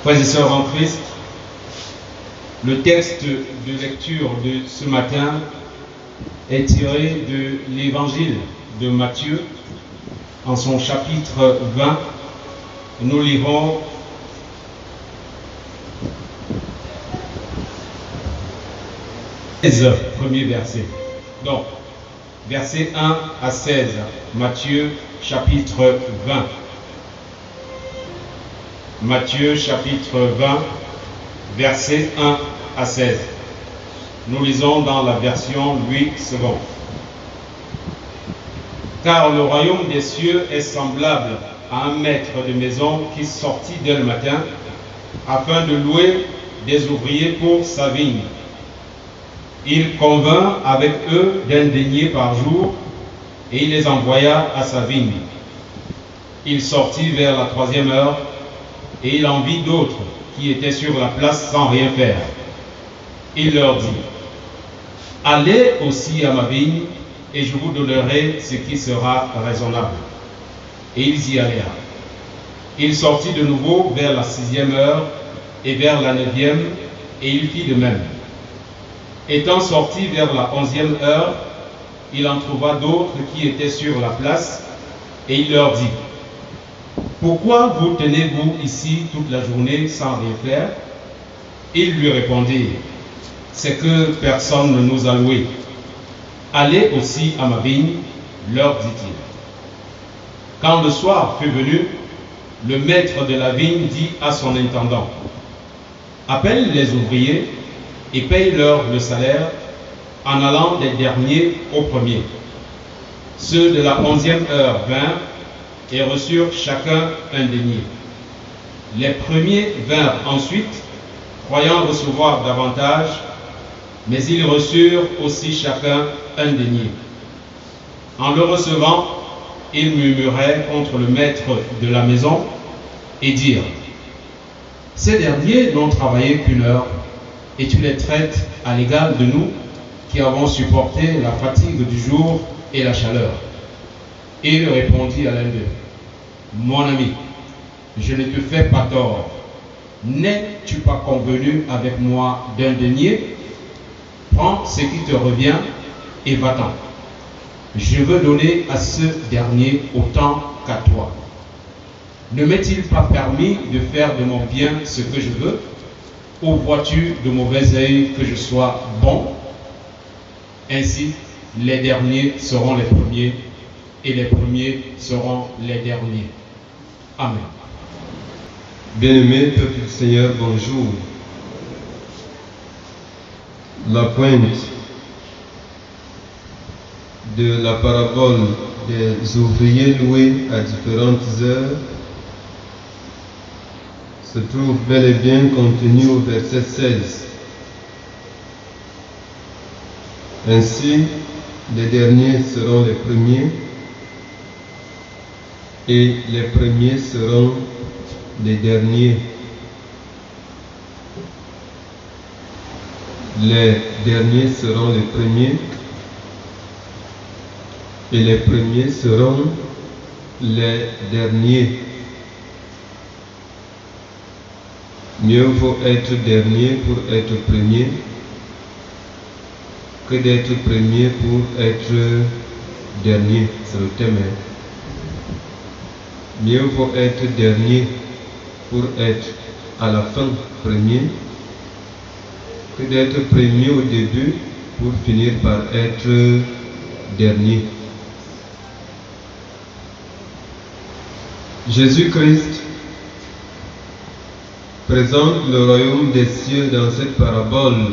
Frères et sœurs en Christ, le texte de lecture de ce matin est tiré de l'évangile de Matthieu, en son chapitre 20. Nous lirons les premiers versets. Donc, versets 1 à 16, Matthieu chapitre 20. Matthieu chapitre 20, versets 1 à 16. Nous lisons dans la version 8 secondes. Car le royaume des cieux est semblable à un maître de maison qui sortit dès le matin afin de louer des ouvriers pour sa vigne. Il convint avec eux d'un denier par jour et il les envoya à sa vigne. Il sortit vers la 3e heure et il en vit d'autres qui étaient sur la place sans rien faire. Il leur dit: allez aussi à ma vigne et je vous donnerai ce qui sera raisonnable. Et ils y allèrent. Il sortit de nouveau vers la 6e heure et vers la 9e, et il fit de même. Étant sorti vers la 11e heure, il en trouva d'autres qui étaient sur la place, et il leur dit: pourquoi vous tenez-vous ici toute la journée sans rien faire? Ils lui répondirent: c'est que personne ne nous a loués. Allez aussi à ma vigne, leur dit-il. Quand le soir fut venu, le maître de la vigne dit à son intendant: appelle les ouvriers et paye-leur le salaire en allant des derniers aux premiers. Ceux de la 11e heure vinrent et reçurent chacun un denier. Les premiers vinrent ensuite, croyant recevoir davantage, mais ils reçurent aussi chacun un denier. En le recevant, ils murmuraient contre le maître de la maison et dirent: ces derniers n'ont travaillé qu'une heure, et tu les traites à l'égal de nous qui avons supporté la fatigue du jour et la chaleur. Et il répondit à l'un d'eux: mon ami, je ne te fais pas tort. N'es-tu pas convenu avec moi d'un denier? Prends ce qui te revient et va-t'en. Je veux donner à ce dernier autant qu'à toi. Ne m'est-il pas permis de faire de mon bien ce que je veux? Ou vois-tu de mauvais œil que je sois bon? Ainsi, les derniers seront les premiers, et les premiers seront les derniers. Amen. Bien-aimé peuple du Seigneur, bonjour. La pointe de la parabole des ouvriers loués à différentes heures se trouve bel et bien contenue au verset 16. Ainsi, les derniers seront les premiers et les premiers seront les derniers. Les derniers seront les premiers et les premiers seront les derniers. Mieux vaut être dernier pour être premier que d'être premier pour être dernier. C'est le thème. Mieux vaut être dernier pour être à la fin premier que d'être premier au début pour finir par être dernier. Jésus-Christ présente le royaume des cieux dans cette parabole,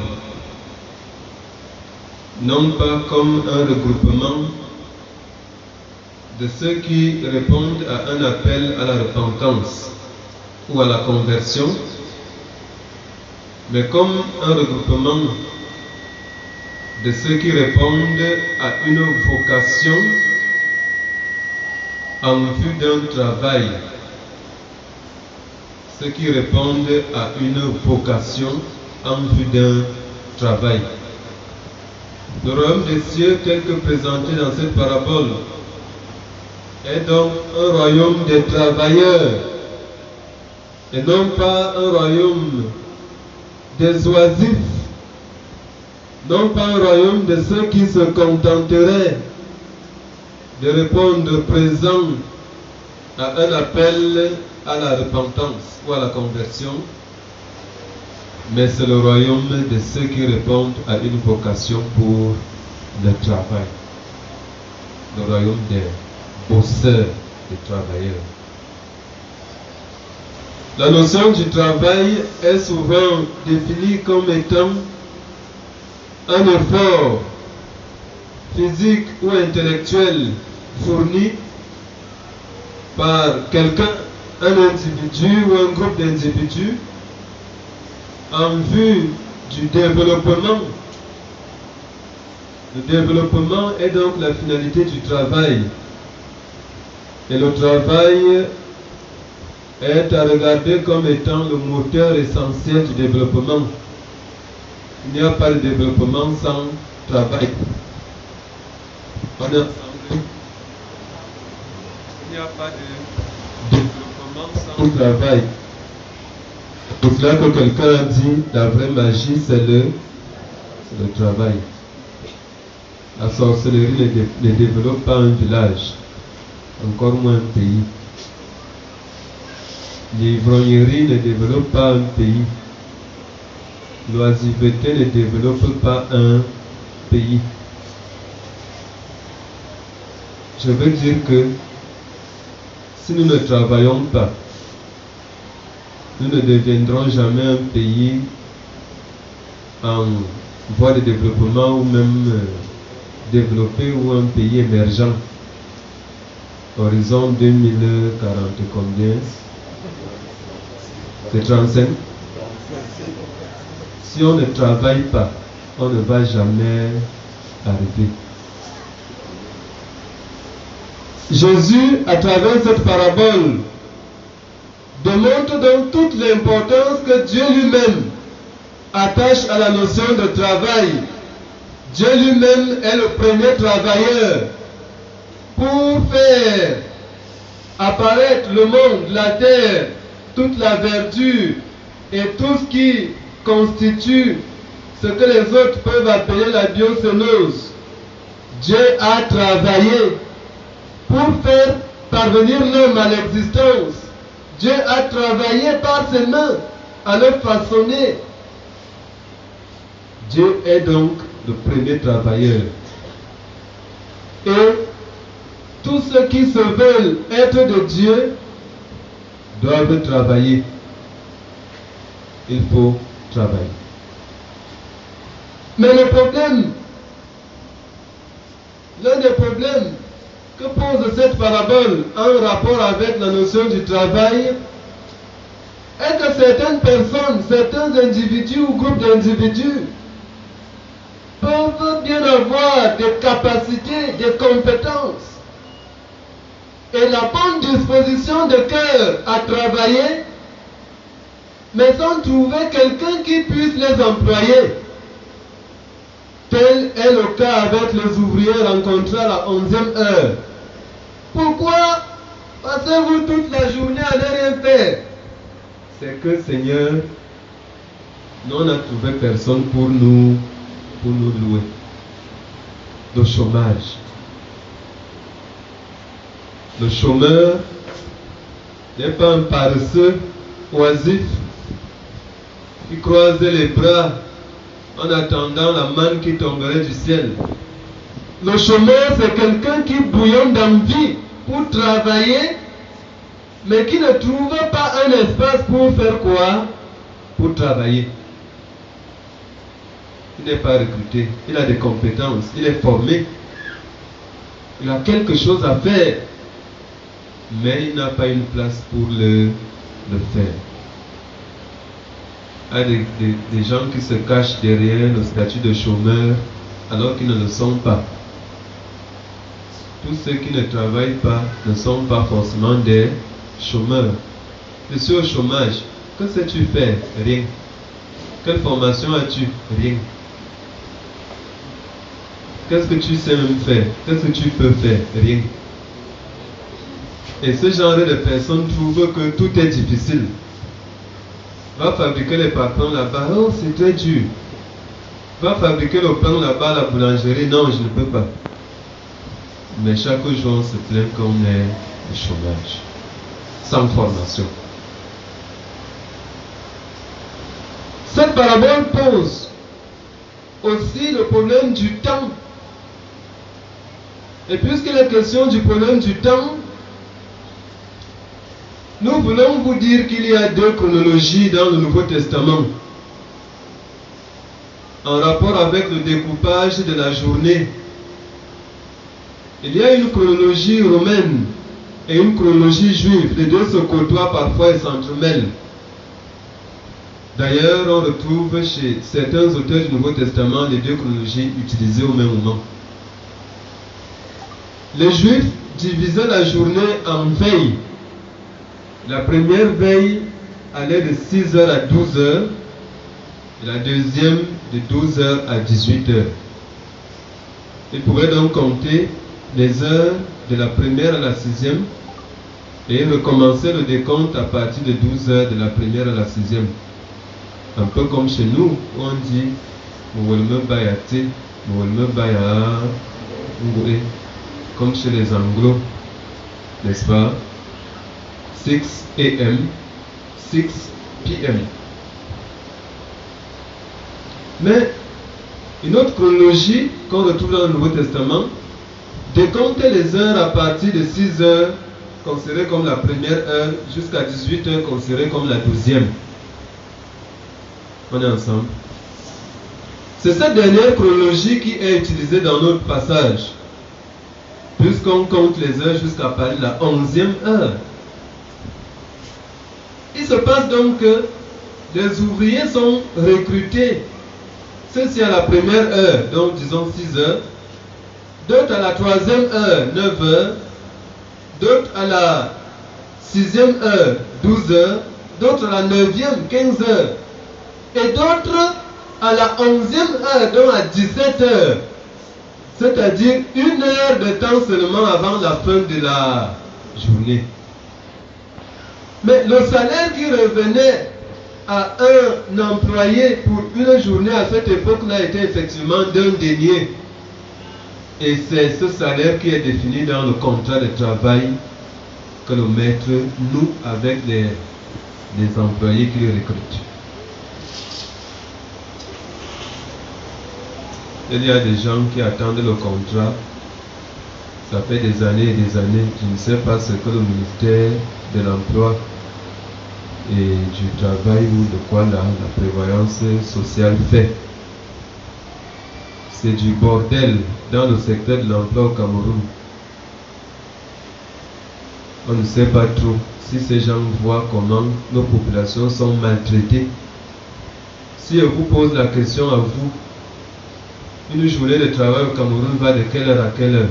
non pas comme un regroupement de ceux qui répondent à un appel à la repentance ou à la conversion, mais comme un regroupement de ceux qui répondent à une vocation en vue d'un travail. Ceux qui répondent à une vocation en vue d'un travail. Le royaume des cieux tel que présenté dans cette parabole est donc un royaume des travailleurs et non pas un royaume des oisifs, non pas un royaume de ceux qui se contenteraient de répondre présent à un appel à la repentance ou à la conversion, mais c'est le royaume de ceux qui répondent à une vocation pour le travail, le royaume des bosseurs, des travailleurs. La notion du travail est souvent définie comme étant un effort physique ou intellectuel fourni par quelqu'un, un individu ou un groupe d'individus en vue du développement. Le développement est donc la finalité du travail. Et le travail est à regarder comme étant le moteur essentiel du développement. Il n'y a pas de développement sans travail. On est ensemble. Il n'y a pas de développement sans travail. C'est pour cela que quelqu'un a dit la vraie magie c'est le travail. La sorcellerie ne développe pas un village, encore moins un pays. L'ivrognerie ne développe pas un pays. L'oisiveté ne développe pas un pays. Je veux dire que si nous ne travaillons pas, nous ne deviendrons jamais un pays en voie de développement ou même développé ou un pays émergent. Horizon 2040 combien? C'est 35. Si on ne travaille pas, on ne va jamais arriver. Jésus, à travers cette parabole, démontre donc toute l'importance que Dieu lui-même attache à la notion de travail. Dieu lui-même est le premier travailleur pour faire apparaître le monde, la terre, toute la verdure et tout ce qui constitue ce que les autres peuvent appeler la biocénose. Dieu a travaillé pour faire parvenir l'homme à l'existence. Dieu a travaillé par ses mains à le façonner. Dieu est donc le premier travailleur. Et tous ceux qui se veulent être de Dieu doivent travailler. Il faut travailler. Mais le problème, l'un des problèmes que pose cette parabole en rapport avec la notion du travail est que certaines personnes, certains individus ou groupes d'individus peuvent bien avoir des capacités, des compétences et la bonne disposition de cœur à travailler, mais sans trouver quelqu'un qui puisse les employer. Tel est le cas avec les ouvriers rencontrés à la 11e heure. Pourquoi passez-vous toute la journée à ne rien faire? C'est que, Seigneur, nous on n'a trouvé personne pour nous louer. Le chômage. Le chômeur n'est pas un paresseux oisif qui croisait les bras en attendant la manne qui tomberait du ciel. Le chômeur, c'est quelqu'un qui bouillonne d'envie pour travailler, mais qui ne trouve pas un espace pour faire quoi? Pour travailler. Il n'est pas recruté, il a des compétences, il est formé, il a quelque chose à faire, mais il n'a pas une place pour le faire. Il y a des gens qui se cachent derrière le statut de chômeur alors qu'ils ne le sont pas. Tous ceux qui ne travaillent pas ne sont pas forcément des chômeurs. Je suis au chômage. Que sais-tu faire? Rien. Quelle formation as-tu? Rien. Qu'est-ce que tu sais même faire? Qu'est-ce que tu peux faire? Rien. Et ce genre de personnes trouvent que tout est difficile. Va fabriquer les parfums là-bas, oh c'est très dur. Va fabriquer le pain là-bas à la boulangerie, non je ne peux pas. Mais chaque jour on se plaint qu'on est au chômage, sans formation. Cette parabole pose aussi le problème du temps. Et puisqu'il est question du problème du temps, nous voulons vous dire qu'il y a deux chronologies dans le Nouveau Testament en rapport avec le découpage de la journée. Il y a une chronologie romaine et une chronologie juive. Les deux se côtoient parfois et s'entremêlent. D'ailleurs, on retrouve chez certains auteurs du Nouveau Testament les deux chronologies utilisées au même moment. Les Juifs divisaient la journée en veilles. La première veille allait de 6h à 12h, et la deuxième de 12h à 18h. Ils pouvaient donc compter les heures de la première à la 6e et recommencer le décompte à partir de 12h de la première à la 6e. Un peu comme chez nous, où on dit comme chez les Anglo, n'est-ce pas? 6 a.m., 6 p.m. Mais une autre chronologie qu'on retrouve dans le Nouveau Testament décomptait les heures à partir de 6 heures, considérées comme la première heure, jusqu'à 18 heures, considérées comme la 12e. On est ensemble. C'est cette dernière chronologie qui est utilisée dans notre passage, puisqu'on compte les heures jusqu'à partir de la 11e heure. Il se passe donc que des ouvriers sont recrutés. Ceux-ci à la première heure, donc disons 6 heures, d'autres à la 3e heure, 9 heures, d'autres à la 6e heure, 12 heures, d'autres à la 9e, 15 heures, et d'autres à la 11e heure, donc à 17 heures. C'est-à-dire 1 heure de temps seulement avant la fin de la journée. Mais le salaire qui revenait à un employé pour une journée à cette époque-là était effectivement d'un denier. Et c'est ce salaire qui est défini dans le contrat de travail que le maître noue avec les employés qu'il recrute. Il y a des gens qui attendent le contrat. Ça fait des années et des années. Je ne sais pas ce que le ministère de l'Emploi et du Travail ou de quoi la prévoyance sociale fait. C'est du bordel dans le secteur de l'emploi au Cameroun. On ne sait pas trop si ces gens voient comment nos populations sont maltraitées. Si je vous pose la question à vous, une journée de travail au Cameroun va de quelle heure à quelle heure?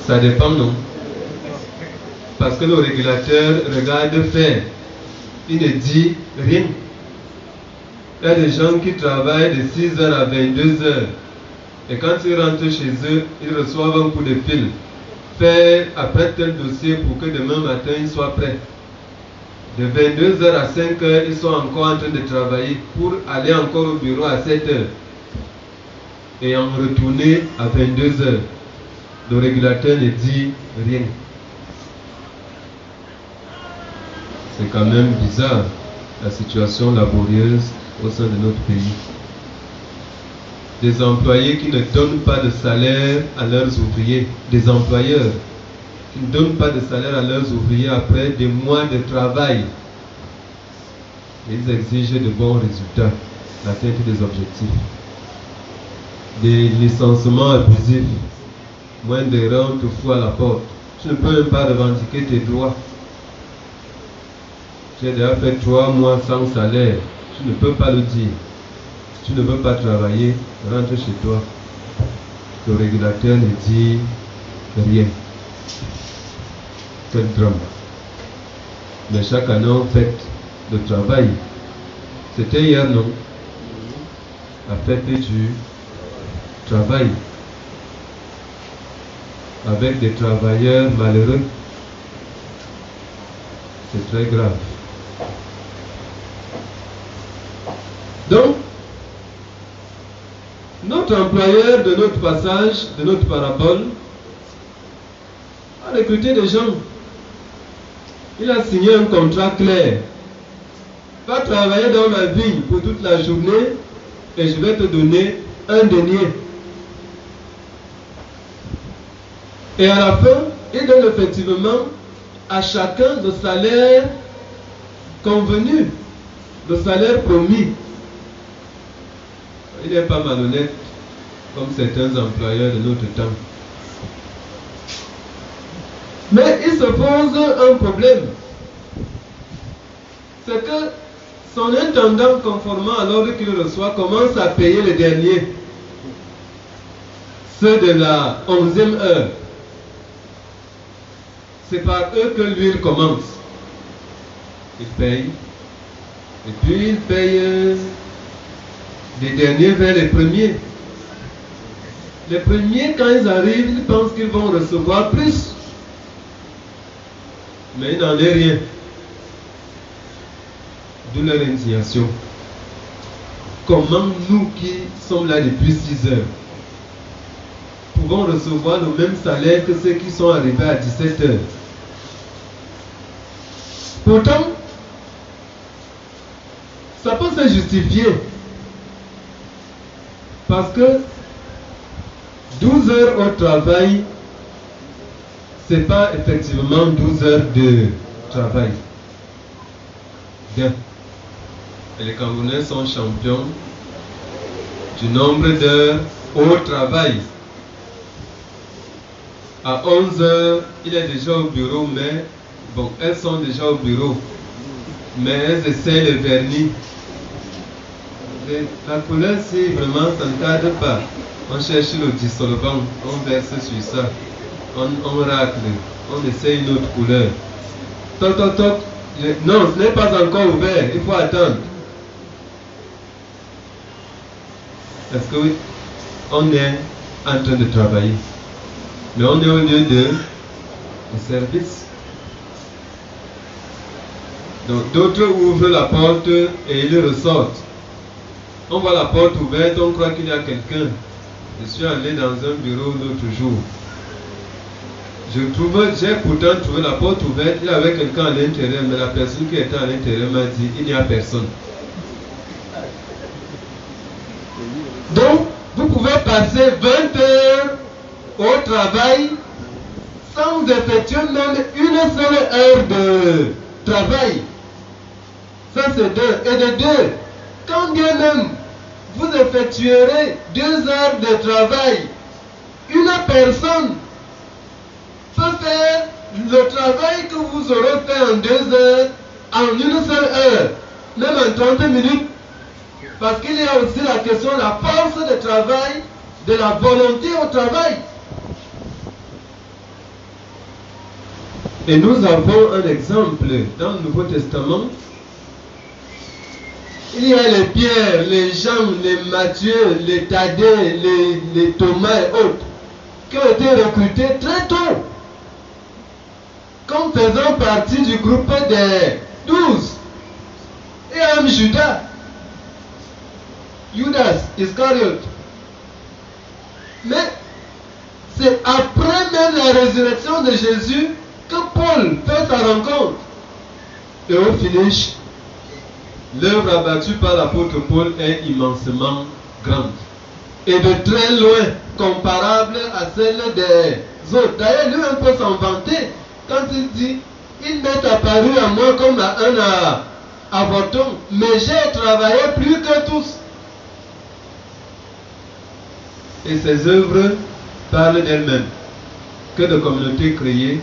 Ça dépend, non? Parce que le régulateur regarde faire. Il ne dit rien. Il y a des gens qui travaillent de 6h à 22h. Et quand ils rentrent chez eux, ils reçoivent un coup de fil. Faire après tel dossier pour que demain matin ils soient prêts. De 22h à 5h, ils sont encore en train de travailler pour aller encore au bureau à 7h. Et en retourner à 22h. Le régulateur ne dit rien. C'est quand même bizarre, la situation laborieuse au sein de notre pays. Des employés qui ne donnent pas de salaire à leurs ouvriers, des employeurs qui ne donnent pas de salaire à leurs ouvriers après des mois de travail. Ils exigent de bons résultats, l'atteinte des objectifs. Des licenciements abusifs, moins d'erreurs, te fout à la porte. Tu ne peux même pas revendiquer tes droits. Tu as déjà fait 3 mois sans salaire. Tu ne peux pas le dire. Si tu ne veux pas travailler, rentre chez toi. Le régulateur ne dit rien. Quel drame. Mais chaque année, on fête le travail. C'était hier, non? La fête du travail. Avec des travailleurs malheureux. C'est très grave. Donc, notre employeur de notre passage, de notre parabole, a recruté des gens. Il a signé un contrat clair. Va travailler dans ma vigne pour toute la journée et je vais te donner un denier. Et à la fin, il donne effectivement à chacun le salaire convenu, le salaire promis. Il n'est pas malhonnête comme certains employeurs de notre temps. Mais il se pose un problème. C'est que son intendant, conformément à l'ordre qu'il reçoit, commence à payer les derniers. Ceux de la 11e heure. C'est par eux que l'huile commence. Il paye. Et puis il paye les derniers vers les premiers. Les premiers, quand ils arrivent, ils pensent qu'ils vont recevoir plus. Mais il n'en est rien. D'où leur indignation. Comment nous qui sommes là depuis 6 heures pouvons recevoir le même salaire que ceux qui sont arrivés à 17 heures? Pourtant, ça peut se justifier. Parce que 12 heures au travail, ce n'est pas effectivement 12 heures de travail. Bien. Et les Camerounais sont champions du nombre d'heures au travail. À 11 heures, il est déjà au bureau, mais bon, elles sont déjà au bureau. Mais elles essaient le vernis. La couleur, si vraiment ça ne cadre pas, on cherche le dissolvant, on verse sur ça, on racle, on essaie une autre couleur. Toc, toc, toc. Non, ce n'est pas encore ouvert, il faut attendre. Est-ce que oui, on est en train de travailler, mais on est au lieu de service. Donc d'autres ouvrent la porte et ils ressortent. On voit la porte ouverte, on croit qu'il y a quelqu'un. Je suis allé dans un bureau l'autre jour. J'ai pourtant trouvé la porte ouverte, il y avait quelqu'un à l'intérieur, mais la personne qui était à l'intérieur m'a dit il n'y a personne. Donc, vous pouvez passer 20 heures au travail sans effectuer même une seule heure de travail. Ça c'est deux. Et de deux, quand bien même vous effectuerez 2 heures de travail, une personne peut faire le travail que vous aurez fait en 2 heures en une seule heure, même en 30 minutes. Parce qu'il y a aussi la question de la force de travail, de la volonté au travail. Et nous avons un exemple dans le Nouveau Testament. Il y a les Pierre, les Jean, les Matthieu, les Thaddée, les Thomas et autres qui ont été recrutés très tôt comme faisant partie du groupe des 12. Et même Judas Iscariote. Mais c'est après même la résurrection de Jésus que Paul fait sa rencontre. Et au finish, l'œuvre abattue par l'apôtre Paul est immensément grande. Et de très loin, comparable à celle des autres. D'ailleurs, lui-même peut s'en vanter quand il dit il m'est apparu à moi comme à un avorton, mais j'ai travaillé plus que tous. Et ces œuvres parlent d'elles-mêmes. Que de communautés créées,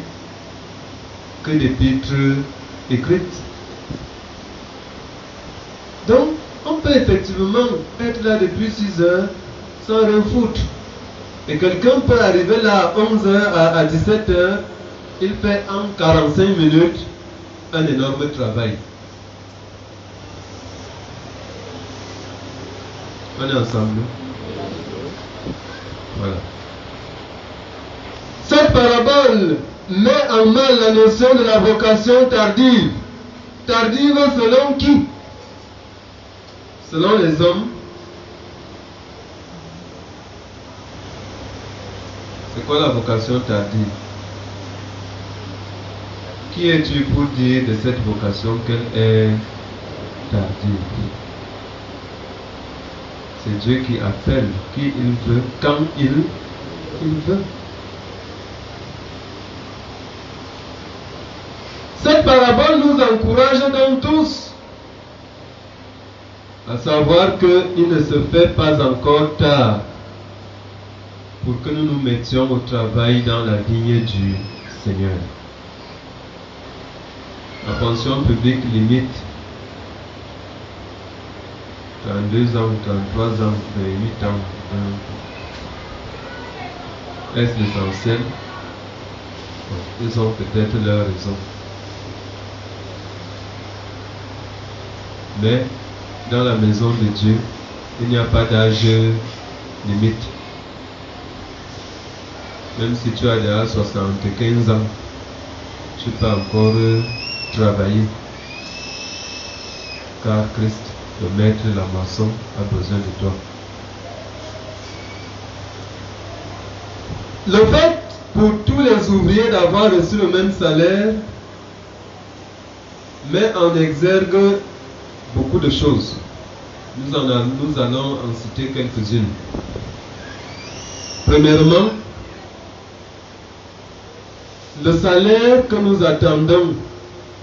que d'épîtres écrites. Donc, on peut effectivement être là depuis 6 heures sans rien foutre. Et quelqu'un peut arriver là à 11 heures, à 17 heures, il fait en 45 minutes un énorme travail. On est ensemble. Voilà. Cette parabole met en mal la notion de la vocation tardive. Tardive selon qui? Selon les hommes. C'est quoi la vocation tardive? Qui es-tu pour dire de cette vocation qu'elle est tardive? C'est Dieu qui appelle, qui il veut, quand il veut. Cette parabole nous encourage donc tous à savoir qu'il ne se fait pas encore tard pour que nous nous mettions au travail dans la vigne du Seigneur. La pension publique limite 32 ans, 33 ans, 28 ans. Est-ce l'essentiel? Ils ont peut-être leur raison. Mais dans la maison de Dieu, il n'y a pas d'âge limite. Même si tu as déjà 75 ans, tu peux encore travailler. Car Christ, le maître de la maçon, a besoin de toi. Le fait pour tous les ouvriers d'avoir reçu le même salaire met en exergue beaucoup de choses. Nous allons en citer quelques-unes. Premièrement, le salaire que nous attendons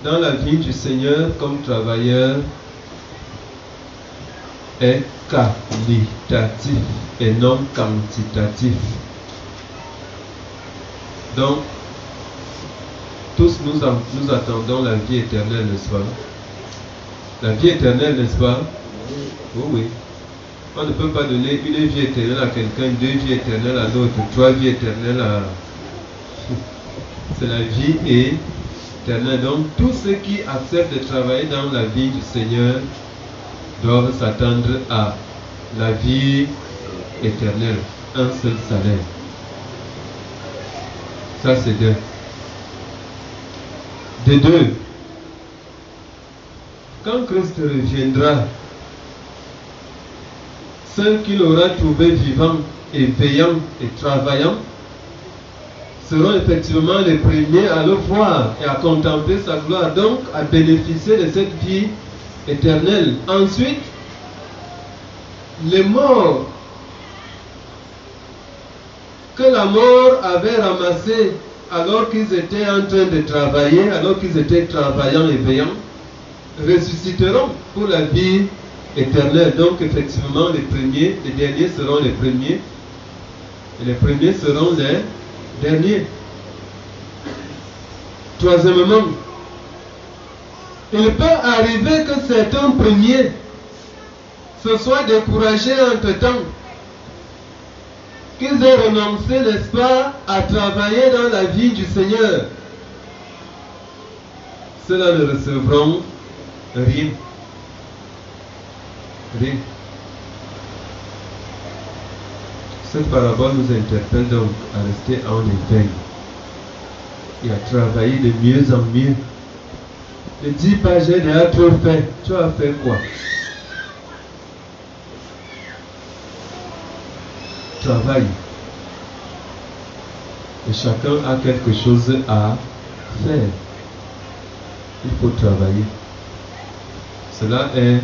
dans la vie du Seigneur comme travailleur est qualitatif et non quantitatif. Donc, tous nous attendons la vie éternelle, n'est-ce pas? La vie éternelle, n'est-ce pas? Oh oui. On ne peut pas donner une vie éternelle à quelqu'un, 2 vies éternelles à l'autre, 3 vies éternelles à... C'est la vie éternelle. Donc, tous ceux qui acceptent de travailler dans la vie du Seigneur doivent s'attendre à la vie éternelle. Un seul salaire. Ça, c'est deux. De deux, quand Christ reviendra, ceux qu'il aura trouvés vivants et veillants et travaillants seront effectivement les premiers à le voir et à contempler sa gloire, donc à bénéficier de cette vie éternelle. Ensuite, les morts que la mort avait ramassés alors qu'ils étaient en train de travailler, alors qu'ils étaient travaillants et veillants, ressusciteront pour la vie éternelle. Donc effectivement, les derniers seront les premiers, et les premiers seront les derniers. Troisièmement, il peut arriver que certains premiers se soient découragés entre-temps, qu'ils aient renoncé, n'est-ce pas, à travailler dans la vie du Seigneur. Ceux-là ne recevront rien. Rien. Cette parabole nous interpelle donc à rester en éveil et à travailler de mieux en mieux. Ne dis pas j'ai déjà trop fait. Tu as fait quoi? Travaille. Et chacun a quelque chose à faire. Il faut travailler. Cela est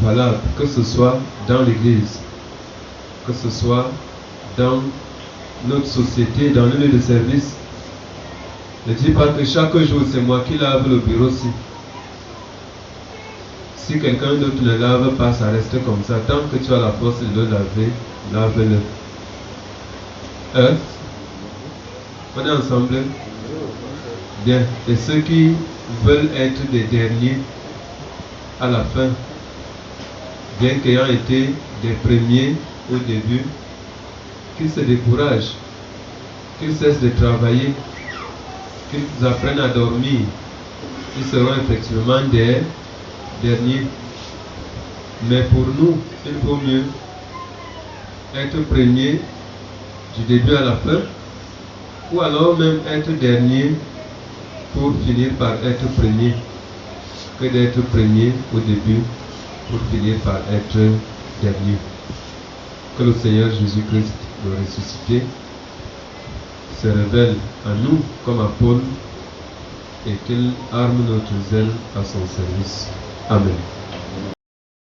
valable, que ce soit dans l'église, que ce soit dans notre société, dans le lieu de service. Ne dis pas que chaque jour c'est moi qui lave le bureau ci. Si quelqu'un d'autre ne lave pas, ça reste comme ça. Tant que tu as la force de le laver, lave-le. On est ensemble? Bien. Et ceux qui veulent être des derniers à la fin, bien qu'ayant été des premiers au début, qu'ils se découragent, qu'ils cessent de travailler, qu'ils apprennent à dormir. Ils seront effectivement des derniers. Mais pour nous, il faut mieux être premier du début à la fin Ou alors même être dernier pour finir par être premier, que d'être premier au début pour finir par être dernier. Que le Seigneur Jésus-Christ, le ressuscité, se révèle à nous comme à Paul et qu'il arme notre zèle à son service. Amen.